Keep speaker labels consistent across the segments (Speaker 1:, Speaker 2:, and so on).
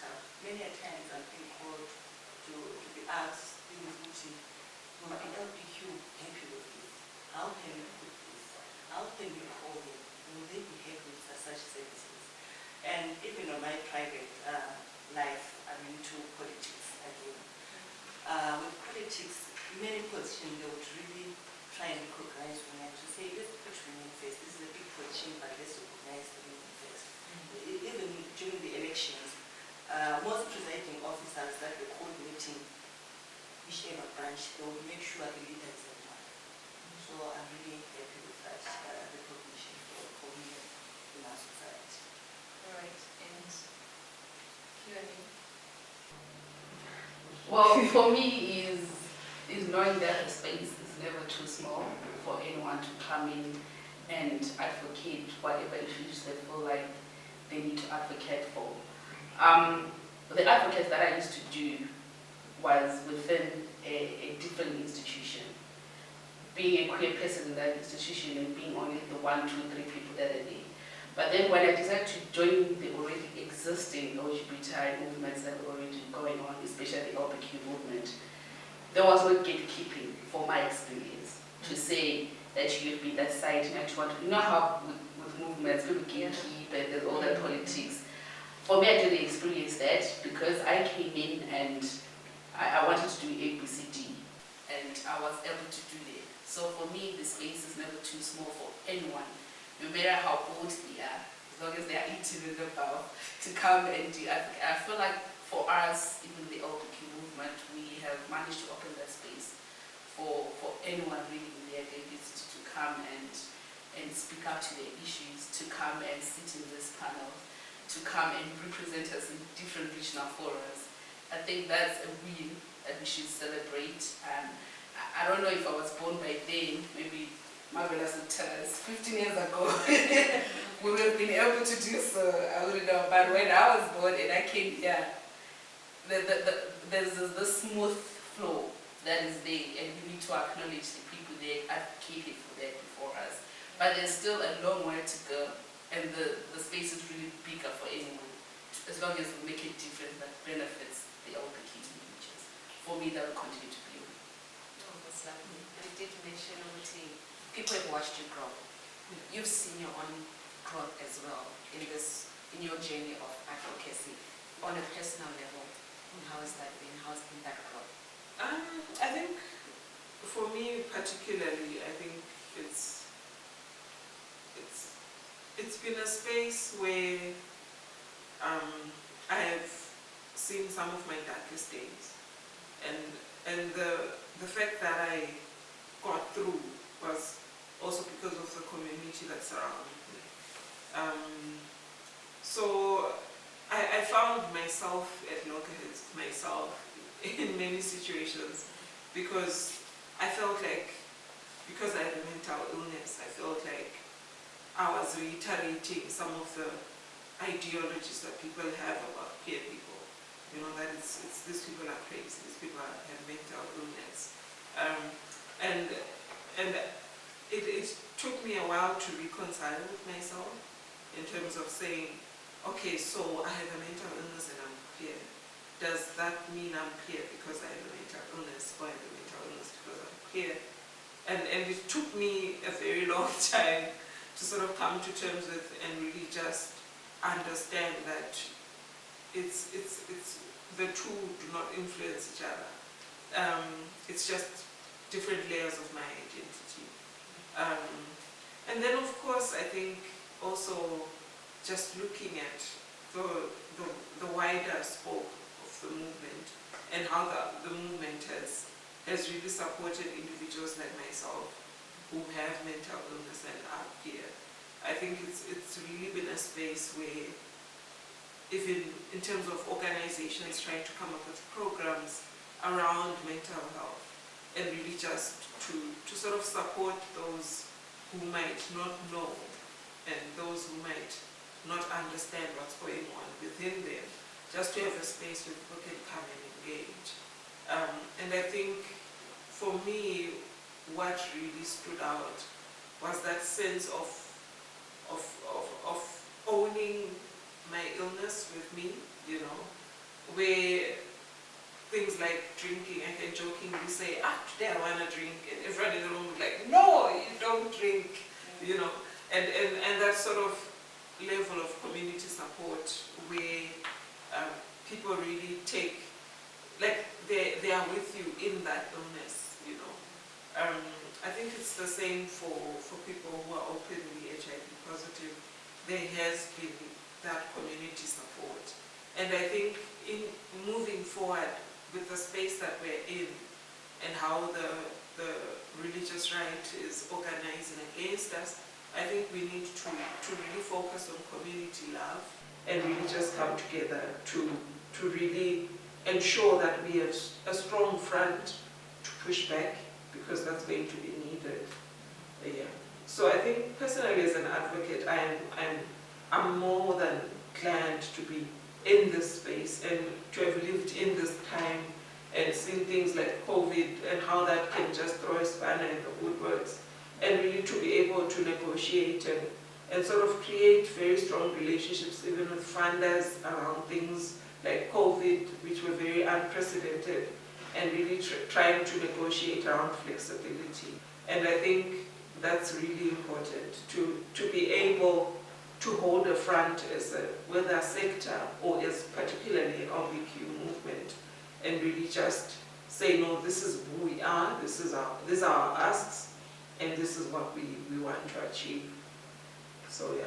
Speaker 1: stuff. Many a times I've been called to be asked, Mama, in LPQ, happy with this? How can we put this? How can we call them? Will they be happy with such services? And even on my private life, I'm into politics again. With politics, many positions, they would really try and recognize women to say, let's put women first. This is a big position, but let's recognize the women first. Even during the elections, most presiding officers that were coordinating whichever branch, they will make sure the leader is a woman. So I'm really happy with that recognition for women in our society.
Speaker 2: All right, and Q&A?
Speaker 3: Well, for me is knowing that the space is never too small for anyone to come in and advocate whatever issues they feel like they need to advocate for. The advocacy that I used to do was within a different institution. Being a queer person in that institution and being only the 1, 2, 3 people that are there. But then when I decided to join the already existing LGBTI movements that were already going on, especially the LBQ movement, there was no gatekeeping for my experience to say that you've been that side and you want to, you know how with movements, people gatekeep and there's all that politics. For me, I didn't experience that because I came in and I wanted to do ABCD and I was able to do that. So for me, the space is never too small for anyone, no matter how old they are, as long as they are 18 and above, to come and do. I feel like for us, even the LBQ movement, we have managed to open that space for anyone really in their ability to come and speak up to their issues, to come and sit in this panel, to come and represent us in different regional forums. I think that's a win that we should celebrate. I don't know if I was born by then, maybe Marvelous would tell us 15 years ago we would have been able to do so. I wouldn't know, but when I was born and I came here, there's this smooth flow that is there, and we need to acknowledge the people that advocated for that before us. But there's still a long way to go, and the space is really bigger for anyone, as long as we make a difference that benefits the LBQ communities. For me, that will continue to be.
Speaker 2: Oh, that's lovely. And you did mention, people have watched you grow. You've seen your own growth as well in your journey of advocacy on a personal level. How has that been? How has been that growth?
Speaker 4: I think for me particularly, I think it's been a space where I have seen some of my darkest days, and the fact that I got through was also because of the community that surrounded me. So I found myself at loggerheads myself in many situations because I felt like, because I had a mental illness, I felt like I was reiterating some of the ideologies that people have about queer people. You know, that it's these people are crazy, these people have mental illness. And it took me a while to reconcile with myself in terms of saying, okay, so I have a mental illness and I'm queer. Does that mean I'm queer because I have a mental illness, or I have a mental illness because I'm queer? And it took me a very long time to sort of come to terms with and really just understand that it's the two do not influence each other. It's just different layers of my identity. And then of course I think also just looking at the wider scope of the movement and how the movement has really supported individuals like myself who have mental illness and are queer. I think it's really been a space where, even in terms of organizations trying to come up with programs around mental health and really just to sort of support those who might not know and those who might not understand what's going on within them, just to have a space where people can come and engage. And I think for me, what really stood out was that sense of owning my illness with me, you know, where things like drinking, I can jokingly say, today I want to drink, and everyone in the room is like, no, you don't drink, you know, and that sort of level of community support where people really take, like they are with you in that illness, you know. I think it's the same for people who are openly HIV positive. There has been that community support. And I think in moving forward with the space that we're in and how the religious right is organizing against us, I think we need to really focus on community love and really just come together to really ensure that we have a strong front to push back, because that's going to be needed. Yeah. So I think personally as an advocate, I'm more than glad to be in this space and to have lived in this time and seen things like COVID and how that can just throw a spanner in the woodworks, and really to be able to negotiate and sort of create very strong relationships even with funders around things like COVID, which were very unprecedented, and really trying to negotiate around flexibility. And I think that's really important to be able to hold a front as whether a sector or as particularly an LGBTQ movement, and really just say, no, this is who we are, these are our asks, and this is what we want to achieve. So yeah.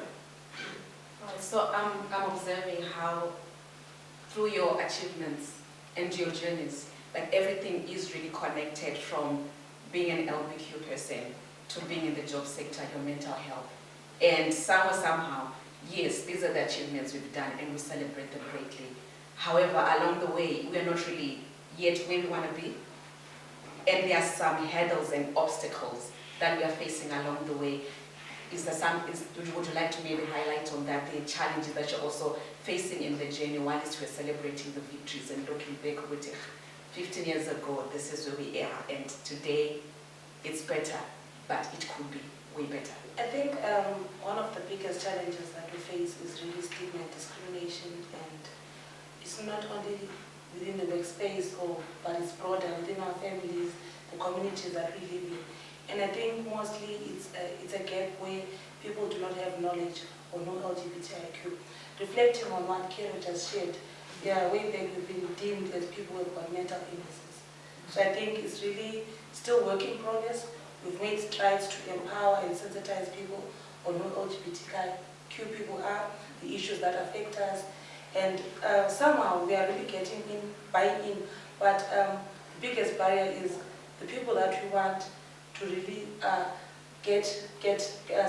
Speaker 2: Right, so I'm observing how through your achievements and your journeys, like everything is really connected, from being an LGBTQ person to being in the job sector, your mental health. And somehow, yes, these are the achievements we've done and we celebrate them greatly. However, along the way, we are not really yet where we want to be. And there are some hurdles and obstacles that we are facing along the way. Would you like to maybe highlight on that, the challenges that you're also facing in the journey, while we're celebrating the victories and looking back with 15 years ago, this is where we are, and today it's better, but it could be way better.
Speaker 5: I think one of the biggest challenges that we face is really stigma and discrimination, and it's not only within the workspace, but it's broader within our families, the communities that we live in. And I think mostly it's a gap where people do not have knowledge or know LGBTIQ. Reflecting on what Karen just shared, way back we've been deemed as people who've got mental illnesses. So I think it's really still work in progress. We've made strides to empower and sensitize people on who LGBTIQ people are, the issues that affect us, and somehow we are really getting buy-in, but the biggest barrier is the people that we want to really get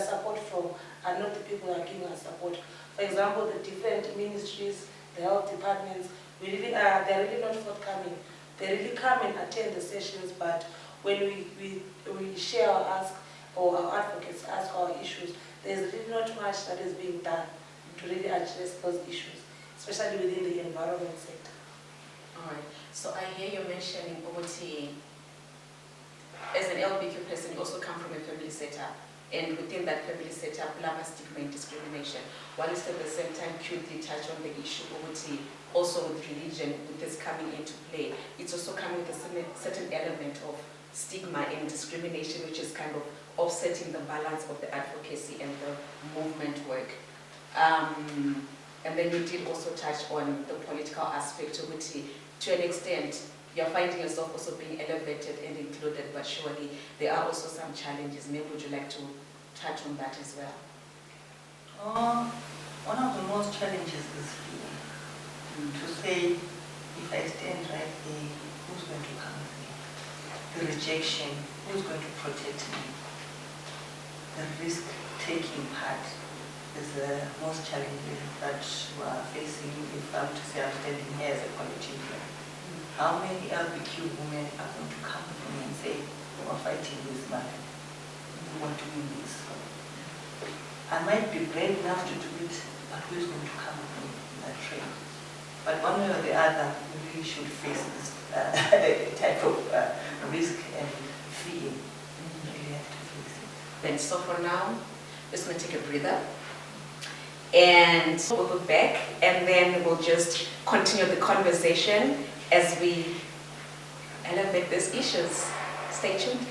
Speaker 5: support from are not the people that are giving us support. For example, the different ministries, the health departments, they're really not forthcoming. They really come and attend the sessions, but when we share our ask, or our advocates ask our issues, there's really not much that is being done to really address those issues, especially within the environment sector.
Speaker 2: All right. So I hear you mentioning OT. As an LGBTQ person, you also come from a family setup, and within that family setup, love and stigma and discrimination. While at the same time, acutely touch on the issue of OT, also with religion, with this coming into play, it's also coming with a certain element of stigma and discrimination, which is kind of offsetting the balance of the advocacy and the movement work. And then you did also touch on the political aspect of OT. To an extent, you're finding yourself also being elevated and included, but surely there are also some challenges. Maybe would you like to touch on that as well?
Speaker 1: One of the most challenges is fear. To say, if I stand right there, who's going to come with me? The rejection, who's going to protect me? The risk-taking part is the most challenging that we are facing. If I'm to say I'm standing here as a politician, how many LGBTQ women are going to come to me and say, we're fighting this battle, we want to win this? I might be brave enough to do it, but who's going to come with me in that train? But one way or the other, we really should face this type of risk and fear. We really have to face it.
Speaker 2: Then, so for now, we're just going to take a breather. and we'll go back and then we'll just continue the conversation as we elevate these issues. Stay tuned.